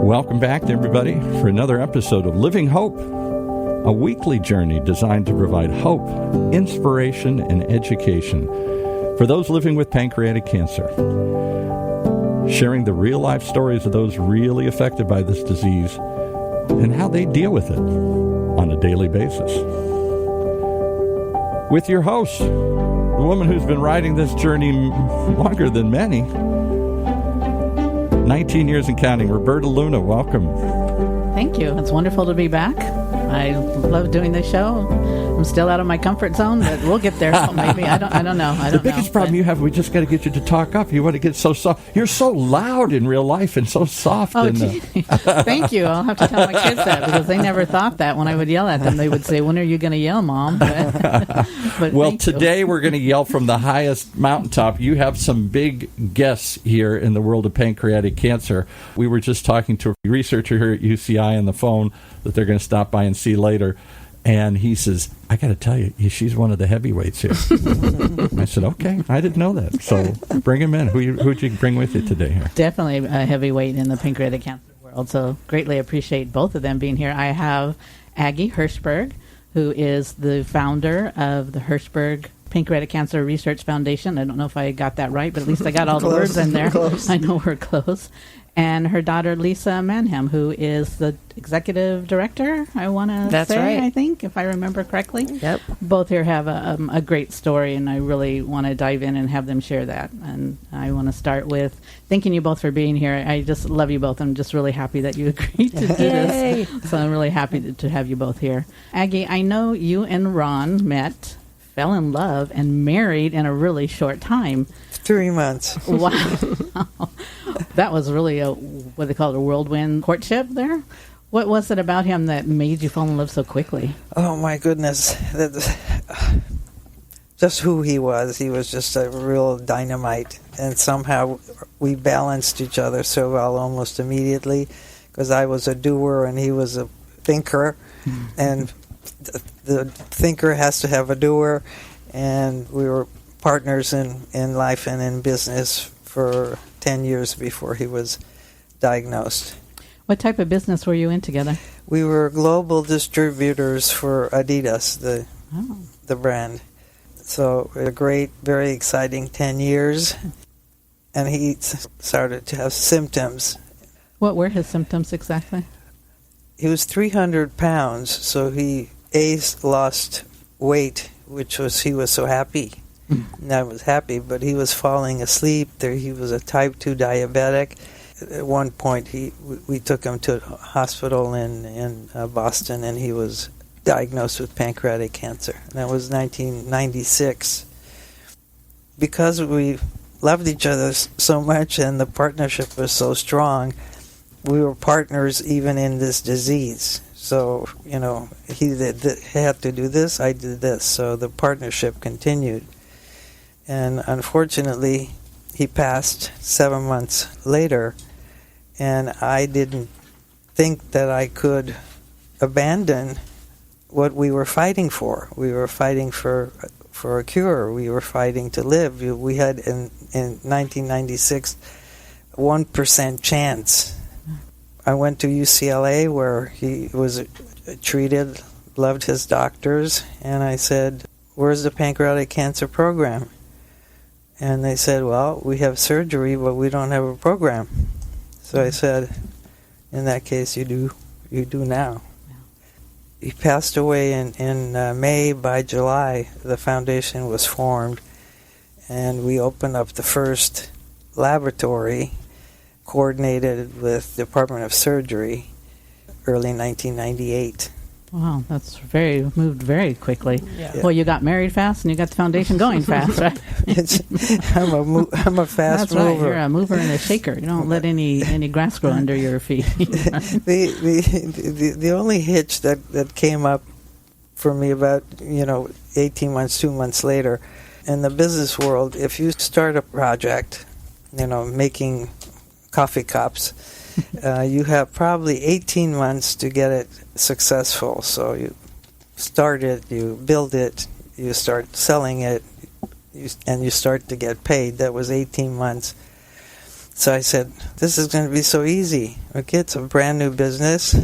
Welcome back, everybody, for another episode of Living Hope, a weekly journey designed to provide hope, inspiration, and education for those living with pancreatic cancer, sharing the real-life stories of those really affected by this disease and how they deal with it on a daily basis. With your host, the woman who's been riding this journey longer than many, 19 years and counting, Roberta Luna, welcome. Thank you. It's wonderful to be back. I love doing this show. I'm still out of my comfort zone, but we'll get there. So maybe I don't know. The biggest problem you have, we just got to get you to talk up. You want to get so soft. You're so loud in real life and so soft. Oh, thank you. I'll have to tell my kids that because they never thought that when I would yell at them. They would say, "When are you going to yell, Mom?" But well, today we're going to yell from the highest mountaintop. You have some big guests here in the world of pancreatic cancer. We were just talking to a researcher here at UCI on the phone that they're going to stop by and see later. And he says, I got to tell you, she's one of the heavyweights here. I said, okay, I didn't know that. So bring him in. Who'd you bring with you today here? Definitely a heavyweight in the pancreatic cancer world. So greatly appreciate both of them being here. I have Agi Hirschberg, who is the founder of the Hirschberg Pancreatic Cancer Research Foundation. I don't know if I got that right, but at least I got all the words in there. I know we're close. And her daughter, Lisa Manham, who is the executive director, I want to say, right. I think, if I remember correctly. Yep. Both here have a great story, and I really want to dive in and have them share that. And I want to start with thanking you both for being here. I just love you both. I'm just really happy that you agreed to do this. So I'm really happy to have you both here. Agi, I know you and Ron met, fell in love, and married in a really short time. 3 months. Wow. That was really what they call it, a whirlwind courtship there. What was it about him that made you fall in love so quickly? Oh, my goodness. Just who he was. He was just a real dynamite. And somehow we balanced each other so well almost immediately because I was a doer and he was a thinker. And the thinker has to have a doer. And we were partners in life and in business for 10 years before he was diagnosed. What type of business were you in together? We were global distributors for Adidas, the brand. So a great, very exciting 10 years. And he started to have symptoms. What were his symptoms exactly? He was 300 pounds, so he lost weight, which was, he was so happy. And I was happy, but he was falling asleep. He was a type 2 diabetic. At one point, we took him to a hospital in Boston, and he was diagnosed with pancreatic cancer. And that was 1996. Because we loved each other so much and the partnership was so strong, we were partners even in this disease. So, he had to do this, I did this. So the partnership continued. And unfortunately, he passed 7 months later, and I didn't think that I could abandon what we were fighting for. We were fighting for a cure. We were fighting to live. We had, in 1996, 1% chance. I went to UCLA where he was treated, loved his doctors, and I said, "Where's the pancreatic cancer program?" And they said, "Well, we have surgery, but we don't have a program." So I said, "In that case, you do now." Yeah. He passed away in May. By July, the foundation was formed, and we opened up the first laboratory, coordinated with Department of Surgery, early 1998. Wow, that's moved very quickly. Yeah. Well, you got married fast and you got the foundation going fast, right? I'm a fast That's mover. Right. You're a mover and a shaker. You don't let any grass grow under your feet. The only hitch that came up for me about 18 months, 2 months later, in the business world, if you start a project, making coffee cups, you have probably 18 months to get it successful. So you start it, you build it, you start selling it, and you start to get paid. That was 18 months. So I said, this is going to be so easy. Okay, it's a brand new business.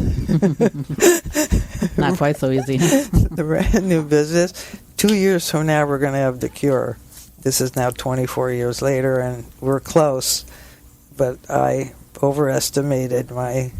Not quite so easy. The brand new business. 2 years from now, we're going to have the cure. This is now 24 years later, and we're close. But I overestimated my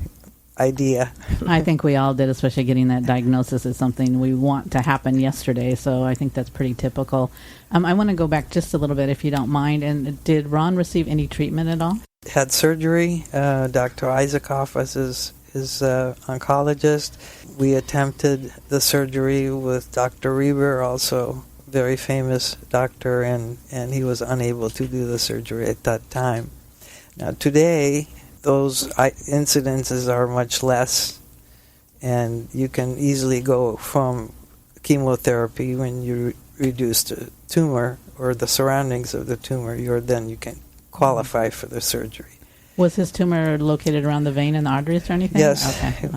idea. I think we all did, especially getting that diagnosis is something we want to happen yesterday. So I think that's pretty typical. I want to go back just a little bit, if you don't mind. And did Ron receive any treatment at all? Had surgery. Dr. Isaacoff was his oncologist. We attempted the surgery with Dr. Reber, also very famous doctor, and he was unable to do the surgery at that time. Now today, those incidences are much less, and you can easily go from chemotherapy when you reduce the tumor or the surroundings of the tumor, then you can qualify for the surgery. Was his tumor located around the vein and the arteries or anything? Yes. Okay.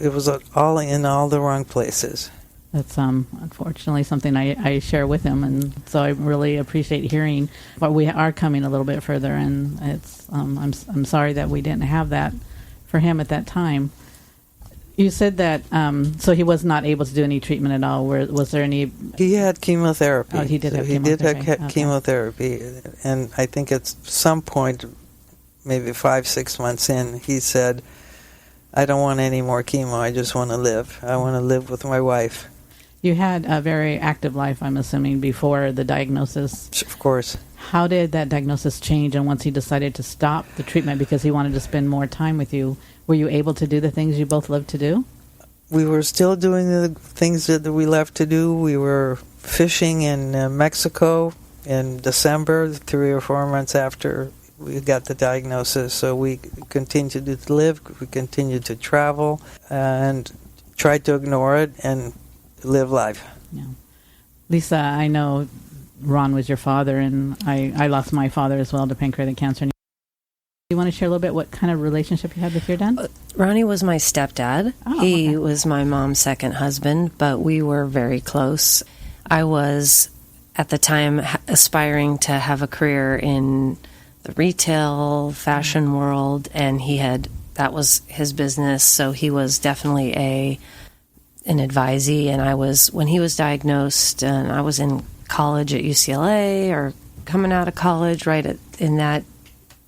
It was all in all the wrong places. That's unfortunately something I share with him, and so I really appreciate hearing. But we are coming a little bit further, and it's I'm sorry that we didn't have that for him at that time. You said that so he was not able to do any treatment at all. Was there any? He had chemotherapy. Oh, he did have chemotherapy. chemotherapy. He did have chemotherapy, and I think at some point, maybe 5-6 months in, he said, "I don't want any more chemo. I just want to live. I want to live with my wife." You had a very active life, I'm assuming, before the diagnosis. Of course. How did that diagnosis change? And once he decided to stop the treatment because he wanted to spend more time with you, were you able to do the things you both love to do? We were still doing the things that we love to do. We were fishing in Mexico in December, 3 or 4 months after we got the diagnosis. So we continued to live, we continued to travel, and tried to ignore it and live life. Yeah. Lisa, I know Ron was your father, and I lost my father as well to pancreatic cancer. Do you want to share a little bit what kind of relationship you had with your dad? Ronnie was my stepdad. Oh, he okay. was my mom's second husband, but we were very close. I was, at the time, aspiring to have a career in the retail fashion world, and that was his business, so he was definitely an advisee. And when he was diagnosed, and I was in college at UCLA or coming out of college in that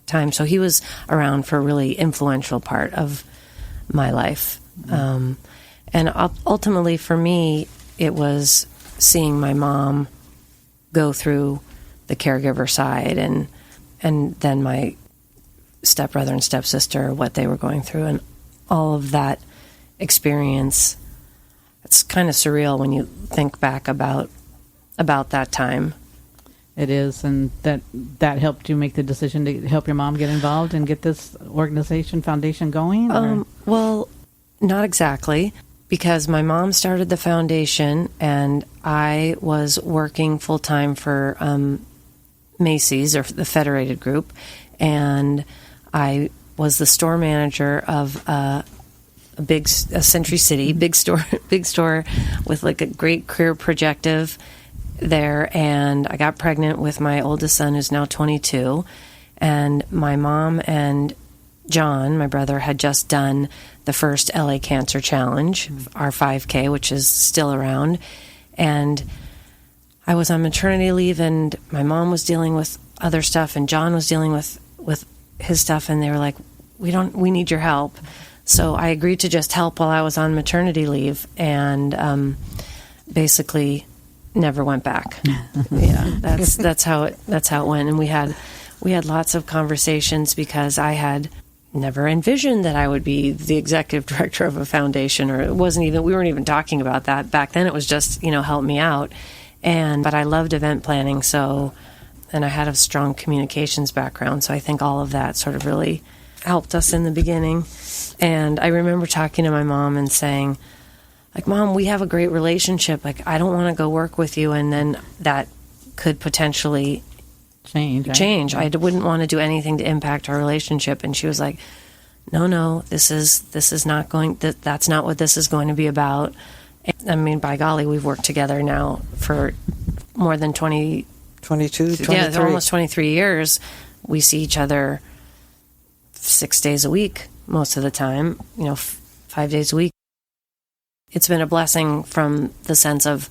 time, so he was around for a really influential part of my life. And ultimately for me, it was seeing my mom go through the caregiver side, and then my stepbrother and stepsister, what they were going through, and all of that experience. It's kind of surreal when you think back about that time. It is, and that helped you make the decision to help your mom get involved and get this foundation going? Well, not exactly, because my mom started the foundation, and I was working full-time for Macy's, or the Federated Group, and I was the store manager of a Century City big store with like a great career projective there. And I got pregnant with my oldest son, who's now 22, and my mom and John, my brother, had just done the first LA Cancer Challenge, our 5K, which is still around. And I was on maternity leave, and my mom was dealing with other stuff, and John was dealing with his stuff, and they were like, we need your help. So I agreed to just help while I was on maternity leave, and basically never went back. Yeah, that's how it went. And we had lots of conversations, because I had never envisioned that I would be the executive director of a foundation, or we weren't even talking about that back then. It was just, help me out. But I loved event planning, and I had a strong communications background, so I think all of that sort of really helped us in the beginning. And I remember talking to my mom and saying, like, Mom, we have a great relationship. Like, I don't want to go work with you, and then that could potentially change. Right? Change. I wouldn't want to do anything to impact our relationship. And she was like, No, this is not going. That's not what this is going to be about. I mean, by golly, we've worked together now for more than 22, 23. Yeah, almost 23 years. We see each other 6 days a week most of the time, 5 days a week. It's been a blessing from the sense of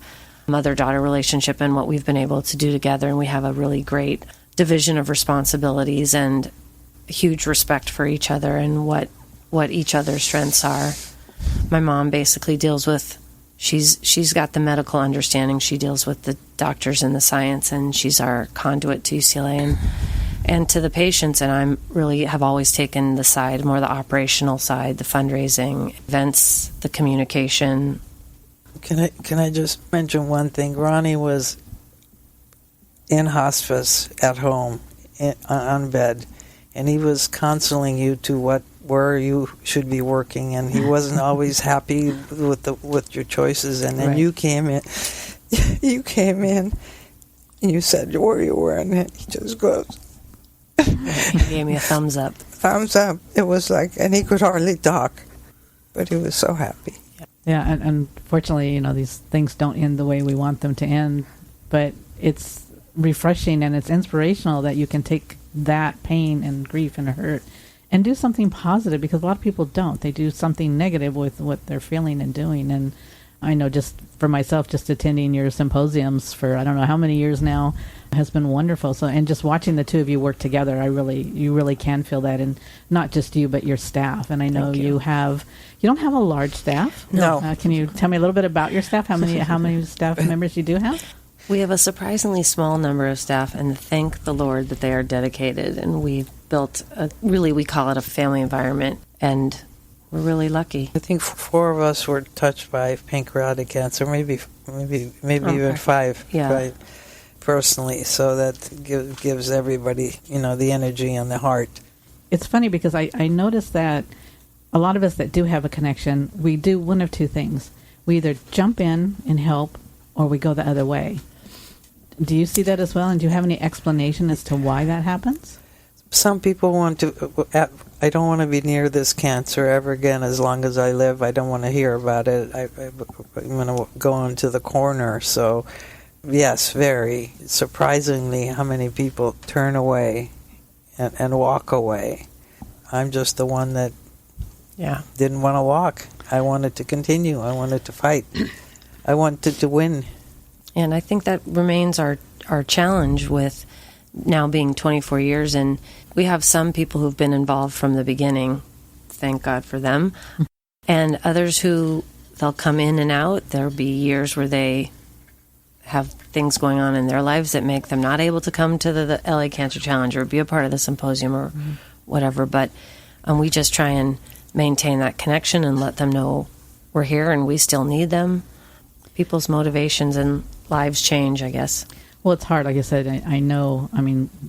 mother-daughter relationship and what we've been able to do together, and we have a really great division of responsibilities and huge respect for each other and what each other's strengths are. My mom basically deals with, she's got the medical understanding, she deals with the doctors and the science, and she's our conduit to UCLA and to the patients, and I'm really have always taken the side, more the operational side, the fundraising, events, the communication. Can I just mention one thing? Ronnie was in hospice at home on bed, and he was counseling you to where you should be working, and he wasn't always happy with your choices. And then you came in, and you said where you were, and he just goes. He gave me a thumbs up. Thumbs up. It was like, and he could hardly talk, but he was so happy. Yeah, and unfortunately, these things don't end the way we want them to end, but it's refreshing and it's inspirational that you can take that pain and grief and hurt and do something positive, because a lot of people don't. They do something negative with what they're feeling and doing. And I know just for myself, just attending your symposiums for I don't know how many years now has been wonderful. So, and just watching the two of you work together, you really can feel that, and not just you, but your staff. And I know you don't have a large staff. No. Can you tell me a little bit about your staff? How many staff members you do have? We have a surprisingly small number of staff, and thank the Lord that they are dedicated. And we've built we call it a family environment, and we're really lucky. I think 4 of us were touched by pancreatic cancer, maybe even 5. Yeah. Right, personally. So that gives everybody, the energy and the heart. It's funny because I noticed that a lot of us that do have a connection, we do one of two things. We either jump in and help, or we go the other way. Do you see that as well? And do you have any explanation as to why that happens? Some people want to, I don't want to be near this cancer ever again as long as I live. I don't want to hear about it. I'm going to go into the corner. So, yes, very surprisingly how many people turn away and walk away. I'm just the one that didn't want to walk. I wanted to continue. I wanted to fight. I wanted to win. And I think that remains our challenge with now being 24 years. And we have some people who've been involved from the beginning. Thank God for them. And others who they'll come in and out. There'll be years where they have things going on in their lives that make them not able to come to the LA Cancer Challenge or be a part of the symposium or whatever. But we just try and maintain that connection and let them know we're here and we still need them. People's motivations and lives change, I guess. Well, it's hard. Like I said, I know,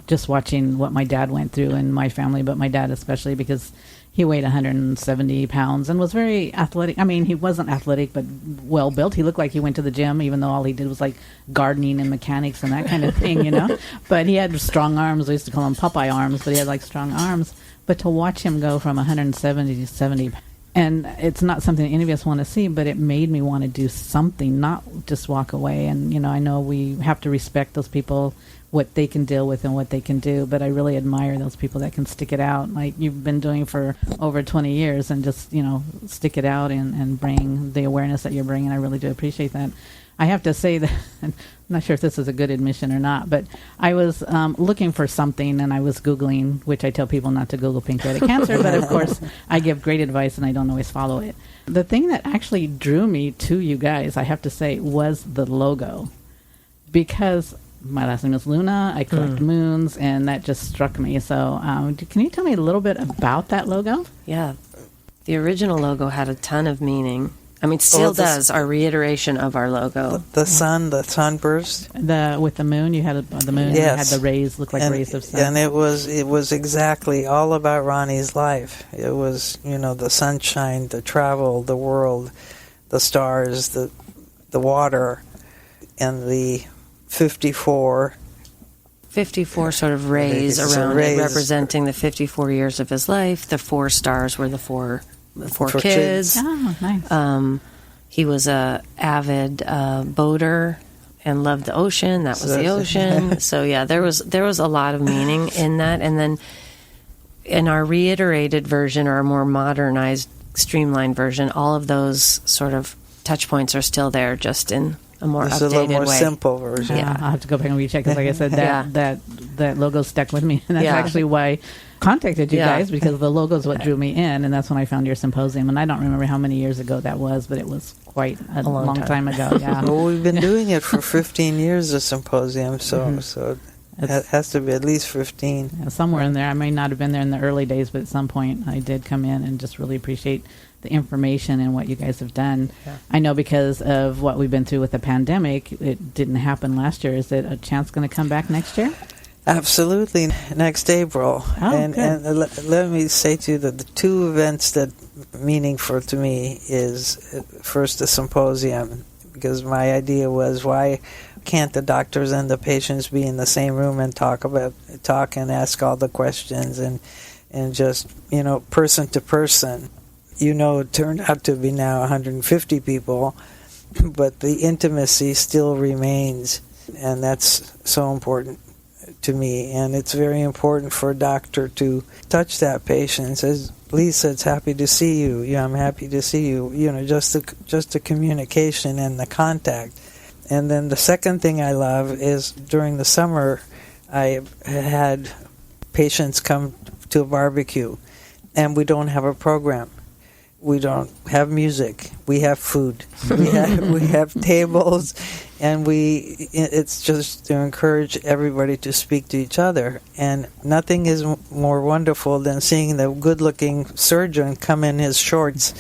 just watching what my dad went through and my family, but my dad especially, because he weighed 170 pounds and was very athletic. He wasn't athletic, but well built. He looked like he went to the gym, even though all he did was like gardening and mechanics and that kind of thing, But he had strong arms. We used to call him Popeye arms, but he had like strong arms. But to watch him go from 170 to 70, and it's not something any of us want to see, but it made me want to do something, not just walk away. And, I know we have to respect those people, what they can deal with and what they can do, but I really admire those people that can stick it out like you've been doing for over 20 years and just, stick it out and bring the awareness that you're bringing. I really do appreciate that. I have to say that, I'm not sure if this is a good admission or not, but I was looking for something and I was Googling, which I tell people not to Google pancreatic cancer, but of course I give great advice and I don't always follow it. The thing that actually drew me to you guys, I have to say, was the logo. Because my last name is Luna, I collect moons, and that just struck me. So can you tell me a little bit about that logo? Yeah. The original logo had a ton of meaning. Still does, our reiteration of our logo. The sunburst. With the moon, you had the moon, yes. And you had the rays, look like rays of sun. And it was exactly all about Ronnie's life. It was, the sunshine, the travel, the world, the stars, the water, and the 54 sort of rays around it, representing the 54 years of his life. The 4 stars were the four kids. Oh, nice. He was a avid boater and loved the ocean. That was the ocean. So yeah, there was a lot of meaning in that. And then in our reiterated version, or a more modernized, streamlined version, all of those sort of touch points are still there, just in a more It's updated a little more way. simple version. Yeah, I'll have to go back and recheck because, like I said, that logo stuck with me, and that's Yeah. actually why I contacted you Yeah. guys, because the logo is what drew me in, and that's when I found your symposium. And I don't remember how many years ago that was, but it was quite a long time ago. Yeah, Well, we've been doing it for 15 years, the symposium, so it has to be at least 15. Yeah, somewhere in there. I may not have been there in the early days, but at some point I did come in and just really appreciate the information and what you guys have done. Yeah. I know because of what we've been through with the pandemic, it didn't happen last year. Is it a chance going to come back next year? Absolutely, next April. Oh, and good. let me say to you that the two events that meaningful to me is first the symposium, because my idea was, why can't the doctors and the patients be in the same room and talk and ask all the questions and just, person to person. It turned out to be now 150 people, but the intimacy still remains, and that's so important to me. And it's very important for a doctor to touch that patient and says, Lisa, it's happy to see you. Yeah, I'm happy to see you. Just the communication and the contact. And then the second thing I love is during the summer, I had patients come to a barbecue, and we don't have a program. We don't have music. We have food. We have tables, and it's just to encourage everybody to speak to each other. And nothing is more wonderful than seeing the good-looking surgeon come in his shorts,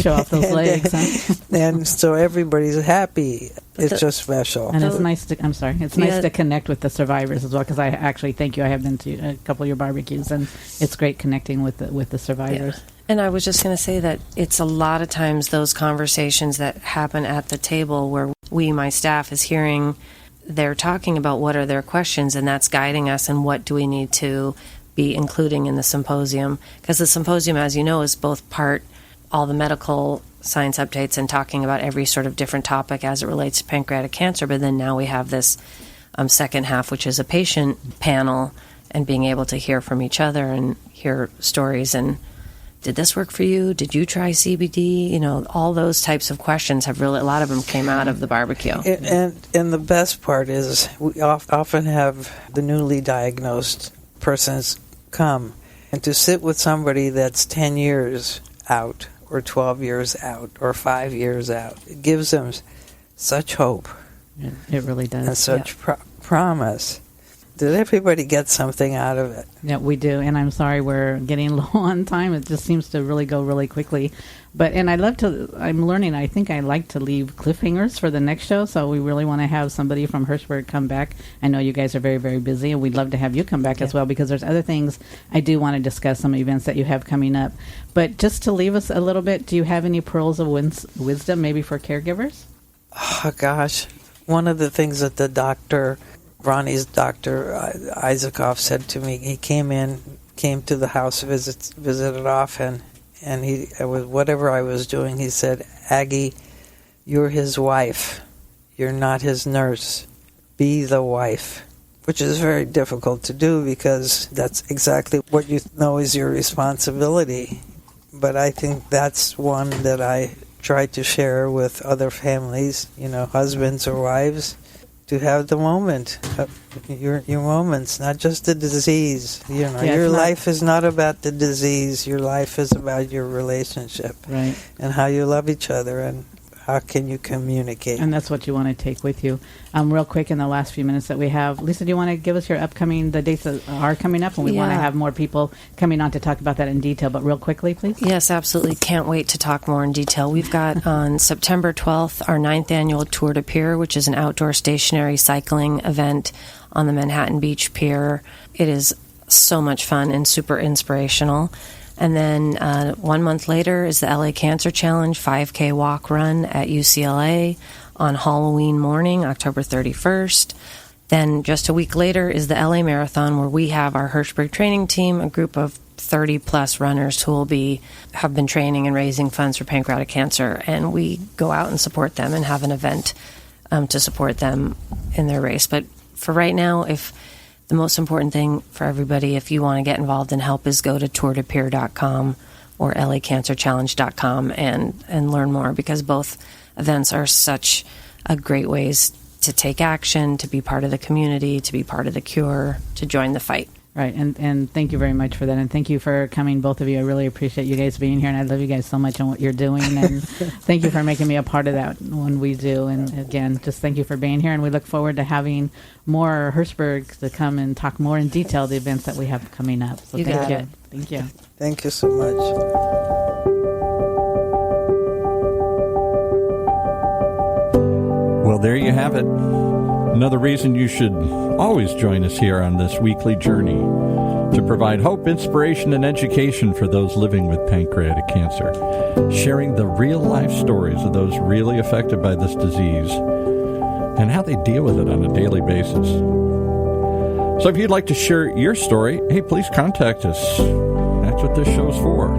Show off those legs. Huh? and so everybody's happy. It's just special. And it's nice to. I'm sorry. It's nice to connect with the survivors as well, because I actually thank you. I have been to a couple of your barbecues, and it's great connecting with the survivors. Yeah. And I was just going to say that it's a lot of times those conversations that happen at the table where my staff, is hearing, they're talking about what are their questions, and that's guiding us and what do we need to be including in the symposium. Because the symposium, as you know, is both part all the medical science updates and talking about every sort of different topic as it relates to pancreatic cancer, but then now we have this second half, which is a patient panel, and being able to hear from each other and hear stories and, did this work for you? Did you try CBD? All those types of questions have really, a lot of them came out of the barbecue. And the best part is we often have the newly diagnosed persons come, and to sit with somebody that's 10 years out or 12 years out or 5 years out, it gives them such hope. It really does. And such promise. Did everybody get something out of it? Yeah, we do. And I'm sorry we're getting low on time. It just seems to really go really quickly. I'm learning, I think I like to leave cliffhangers for the next show. So we really want to have somebody from Hirschberg come back. I know you guys are very, very busy, and we'd love to have you come back as well, because there's other things I do want to discuss, some events that you have coming up. But just to leave us a little bit, do you have any pearls of wisdom maybe for caregivers? Oh, gosh. One of the things that Ronnie's doctor, Isaacov, said to me, he came to the house, visited often, and whatever I was doing, he said, Aggie, you're his wife. You're not his nurse. Be the wife. Which is very difficult to do, because that's exactly what you know is your responsibility. But I think that's one that I try to share with other families, husbands or wives, to have the moment, your moments, not just the disease. Your life is not about the disease. Your life is about your relationship, right? And how you love each other, and how can you communicate. And that's what you want to take with you. Real quick, in the last few minutes that we have, Lisa, do you want to give us the dates that are coming up? And we want to have more people coming on to talk about that in detail. But real quickly, please. Yes, absolutely. Can't wait to talk more in detail. We've got on September 12th our 9th annual Tour de Pier, which is an outdoor stationary cycling event on the Manhattan Beach Pier. It is so much fun and super inspirational. And then 1 month later is the LA Cancer Challenge 5K walk run at UCLA on Halloween morning, October 31st. Then just a week later is the LA Marathon, where we have our Hirschberg training team, a group of 30-plus runners who have been training and raising funds for pancreatic cancer. And we go out and support them and have an event to support them in their race. But for right now, if the most important thing for everybody, if you want to get involved and help, is go to tourdepier.com or lacancerchallenge.com and learn more, because both events are such a great ways to take action, to be part of the community, to be part of the cure, to join the fight. Right, and thank you very much for that, and thank you for coming, both of you. I really appreciate you guys being here, and I love you guys so much and what you're doing, and thank you for making me a part of that when we do. And again, just thank you for being here, and we look forward to having more Hirschbergs to come and talk more in detail the events that we have coming up. So You thank got you. it. Thank you. Thank you so much. Well, there you have it. Another reason you should always join us here on this weekly journey to provide hope, inspiration, and education for those living with pancreatic cancer, sharing the real-life stories of those really affected by this disease and how they deal with it on a daily basis. So if you'd like to share your story, hey, please contact us. That's what this show's for.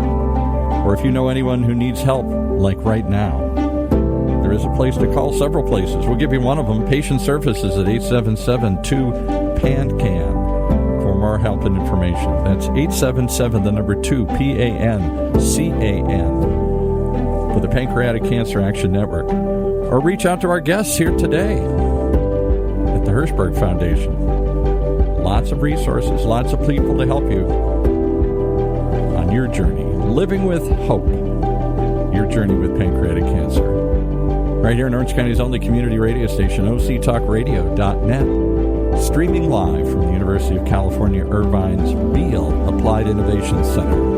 Or if you know anyone who needs help, like right now, there is a place to call, several places. We'll give you one of them, Patient Services at 877-2-PANCAN for more help and information. That's 877-2-PANCAN for the Pancreatic Cancer Action Network. Or reach out to our guests here today at the Hirschberg Foundation. Lots of resources, lots of people to help you on your journey, living with hope, your journey with pancreatic cancer. Right here in Orange County's only community radio station, octalkradio.net, streaming live from the University of California, Irvine's Beale Applied Innovation Center.